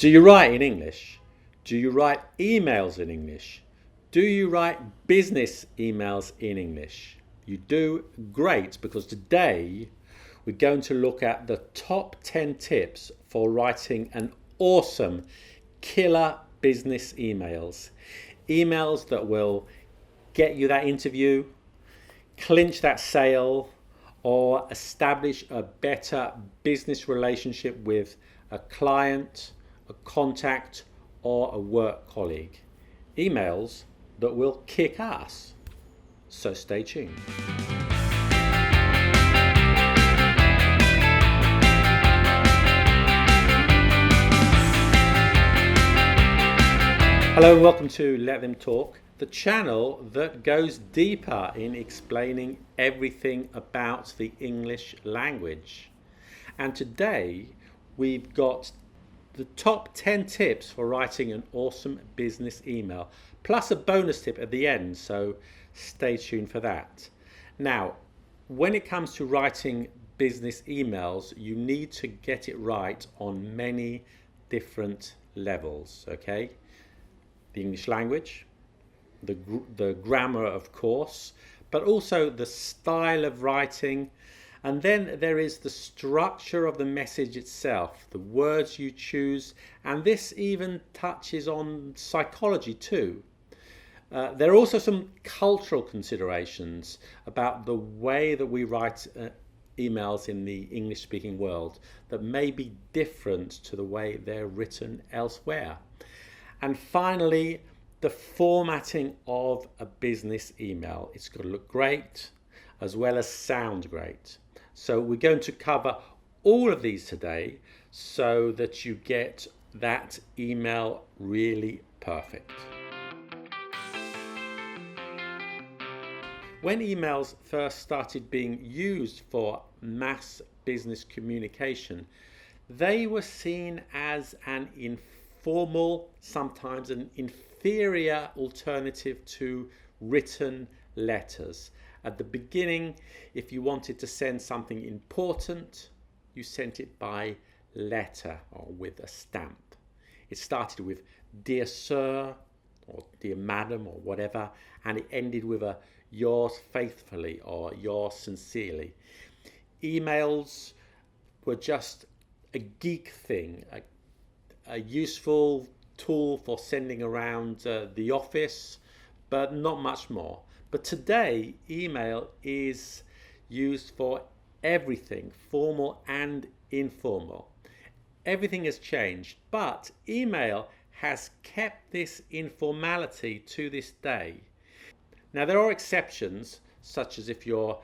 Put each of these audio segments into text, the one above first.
Do you write in English? Do you write emails in English? Do you write business emails in English? You do? Great, because today we're going to look at the top 10 tips for writing an awesome killer business emails. Emails that will get you that interview, clinch that sale, or establish a better business relationship with a client, a contact, or a work colleague. Emails that will kick ass. So stay tuned. Hello and welcome to Let Them Talk, the channel that goes deeper in explaining everything about the English language. And today we've got the top 10 tips for writing an awesome business email, plus a bonus tip at the end, so stay tuned for that. Now, when it comes to writing business emails, you need to get it right on many different levels, okay? The English language, the grammar, of course, but also the style of writing. And then there is the structure of the message itself, the words you choose, and this even touches on psychology too. There are also some cultural considerations about the way that we write emails in the English-speaking world that may be different to the way they're written elsewhere. And finally, the formatting of a business email. It's got to look great as well as sound great. So we're going to cover all of these today so that you get that email really perfect. When emails first started being used for mass business communication, they were seen as an informal, sometimes an inferior alternative to written letters. At the beginning, if you wanted to send something important, you sent it by letter or with a stamp. It started with "Dear Sir" or "Dear Madam" or whatever, and it ended with a "Yours faithfully" or "Yours sincerely." Emails were just a geek thing, a useful tool for sending around the office, but not much more. But today, email is used for everything, formal and informal. Everything has changed, but email has kept this informality to this day. Now, there are exceptions, such as if you're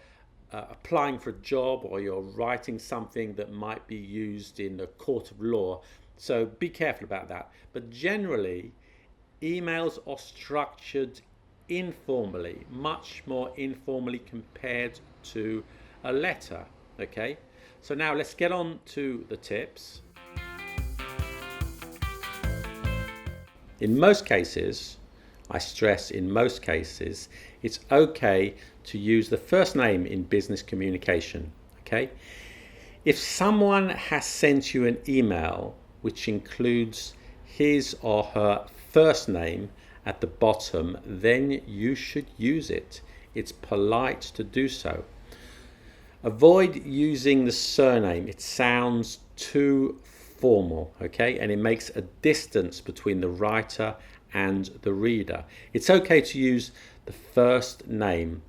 applying for a job or you're writing something that might be used in a court of law. So be careful about that. But generally, emails are structured informally, much more informally compared to a letter. Okay, so now let's get on to the tips. In most cases, I stress in most cases, it's okay to use the first name in business communication. Okay, if someone has sent you an email which includes his or her first name at the bottom, then you should use it. It's polite to do so. Avoid using the surname. It sounds too formal, okay? And it makes a distance between the writer and the reader. It's okay to use the first name.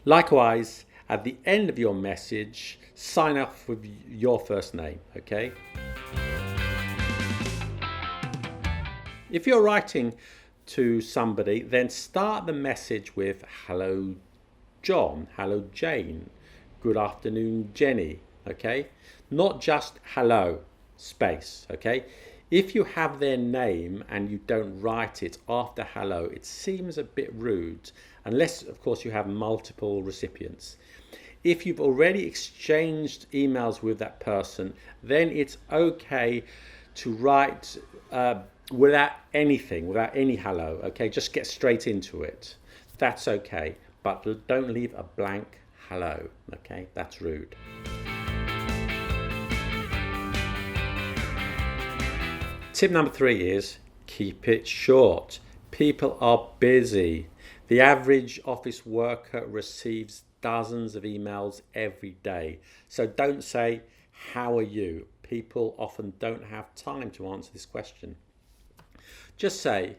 Likewise, at the end of your message, sign off with your first name, okay? If you're writing to somebody, then start the message with "Hello John," "Hello Jane," "Good afternoon Jenny," okay? Not just "hello" space, okay? If you have their name and you don't write it after "hello," it seems a bit rude, unless of course you have multiple recipients. If you've already exchanged emails with that person, then it's okay to write without any hello, okay? Just get straight into it. That's okay, but don't leave a blank hello, okay? That's rude. Tip number 3 is keep it short. People are busy. The average office worker receives dozens of emails every day. So don't say, how are you? People often don't have time to answer this question. Just say,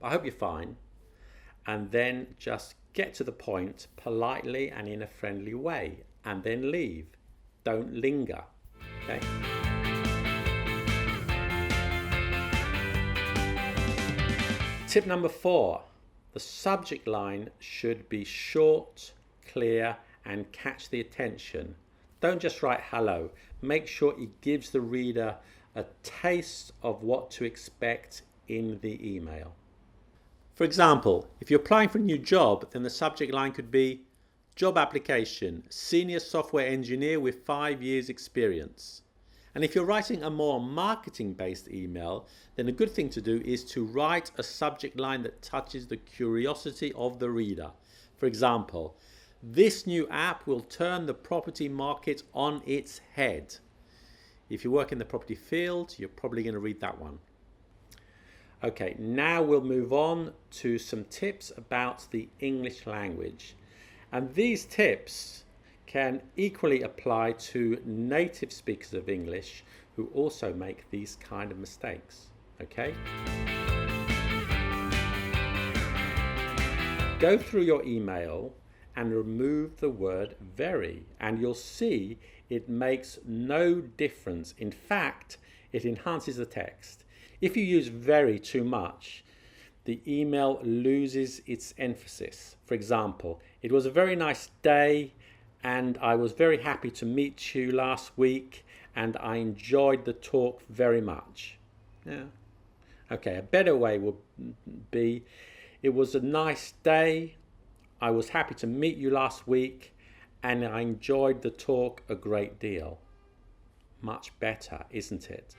I hope you're fine, and then just get to the point politely and in a friendly way, and then leave. Don't linger. Okay? Tip number 4, the subject line should be short, clear, and catch the attention. Don't just write hello. Make sure it gives the reader a taste of what to expect in the email. For example, if you're applying for a new job, then the subject line could be job application, senior software engineer with 5 years experience. And if you're writing a more marketing-based email, then a good thing to do is to write a subject line that touches the curiosity of the reader. For example, this new app will turn the property market on its head. If you work in the property field, you're probably going to read that one. Okay, now we'll move on to some tips about the English language. And these tips can equally apply to native speakers of English who also make these kind of mistakes. Okay? Go through your email and remove the word very, and you'll see it makes no difference. In fact, it enhances the text. If you use very too much, the email loses its emphasis. For example, it was a very nice day and I was very happy to meet you last week and I enjoyed the talk very much. Yeah. Okay, a better way would be, it was a nice day, I was happy to meet you last week and I enjoyed the talk a great deal. Much better, isn't it?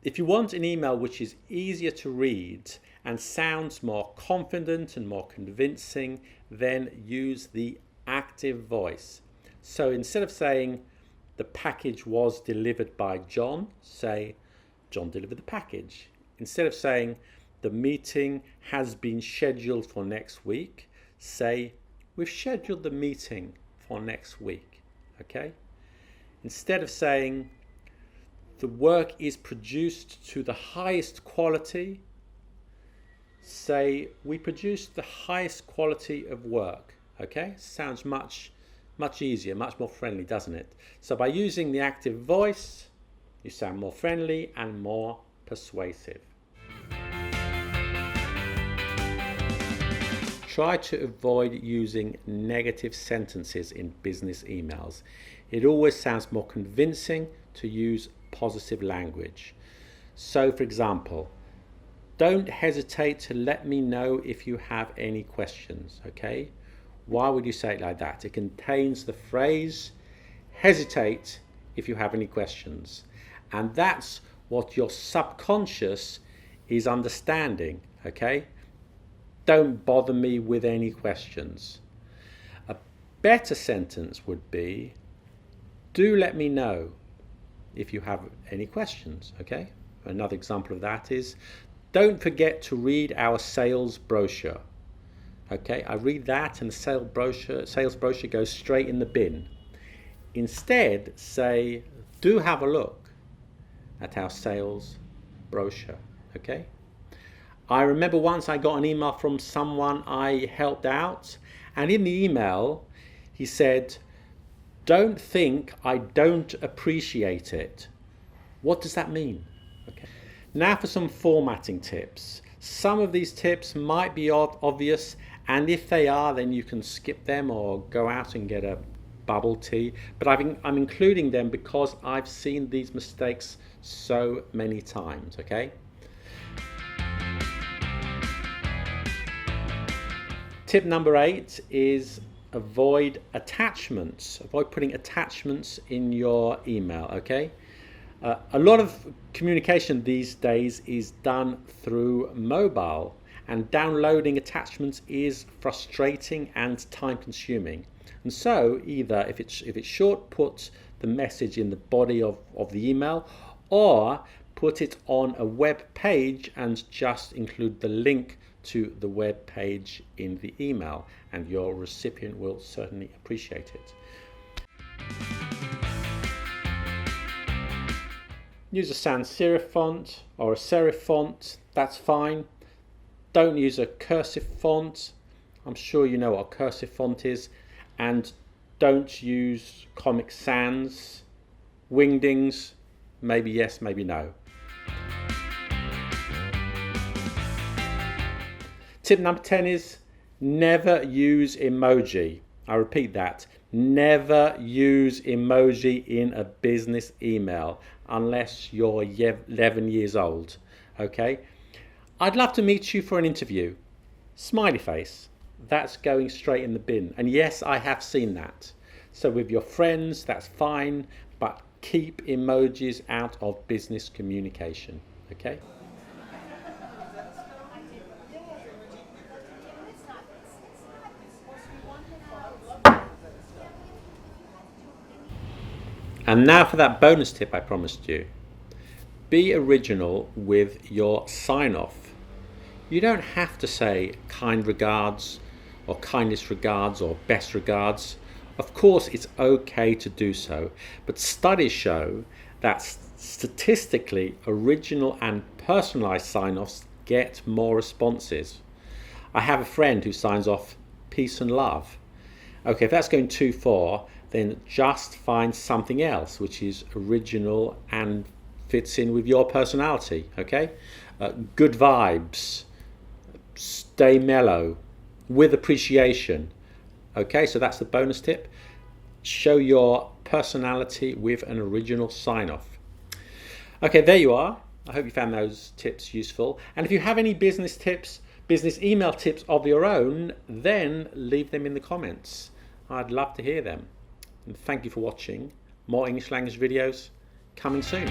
If you want an email which is easier to read and sounds more confident and more convincing, then use the active voice. So instead of saying the package was delivered by John, say John delivered the package. Instead of saying the meeting has been scheduled for next week, say we've scheduled the meeting for next week. Okay? Instead of saying the work is produced to the highest quality, say we produced the highest quality of work. Okay? Sounds much easier, much more friendly, doesn't it? So by using the active voice, you sound more friendly and more persuasive. Try to avoid using negative sentences in business emails. It always sounds more convincing to use positive language. So, for example, don't hesitate to let me know if you have any questions, okay? Why would you say it like that? It contains the phrase, hesitate if you have any questions. And that's what your subconscious is understanding, okay? Don't bother me with any questions. A better sentence would be, do let me know if you have any questions, okay? Another example of that is, don't forget to read our sales brochure. Okay, I read that and the sales brochure goes straight in the bin. Instead, say, do have a look at our sales brochure, okay? I remember once I got an email from someone I helped out, and in the email, he said, don't think I don't appreciate it. What does that mean? Okay. Now for some formatting tips. Some of these tips might be obvious, and if they are, then you can skip them or go out and get a bubble tea. But I'm including them because I've seen these mistakes so many times, okay? Tip number 8 is avoid attachments. Avoid putting attachments in your email, okay? A lot of communication these days is done through mobile, and downloading attachments is frustrating and time consuming. And so either if it's short, put the message in the body of the email, or put it on a web page and just include the link to the web page in the email, and your recipient will certainly appreciate it. Use a sans serif font or a serif font, that's fine. Don't use a cursive font. I'm sure you know what a cursive font is. And don't use Comic Sans, Wingdings, maybe yes, maybe no. Tip number 10 is never use emoji. I repeat that, never use emoji in a business email unless you're 11 years old, okay? I'd love to meet you for an interview. Smiley face, that's going straight in the bin. And yes, I have seen that. So with your friends, that's fine, but keep emojis out of business communication, okay? And now for that bonus tip I promised you. Be original with your sign-off. You don't have to say kind regards or kindest regards or best regards. Of course, it's okay to do so, but studies show that statistically original and personalized sign-offs get more responses. I have a friend who signs off peace and love. Okay, if that's going too far, then just find something else which is original and fits in with your personality, okay? Good vibes, stay mellow, with appreciation. Okay, so that's the bonus tip. Show your personality with an original sign-off. Okay, there you are. I hope you found those tips useful. And if you have any business tips, business email tips of your own, then leave them in the comments. I'd love to hear them. And thank you for watching. More English language videos coming soon.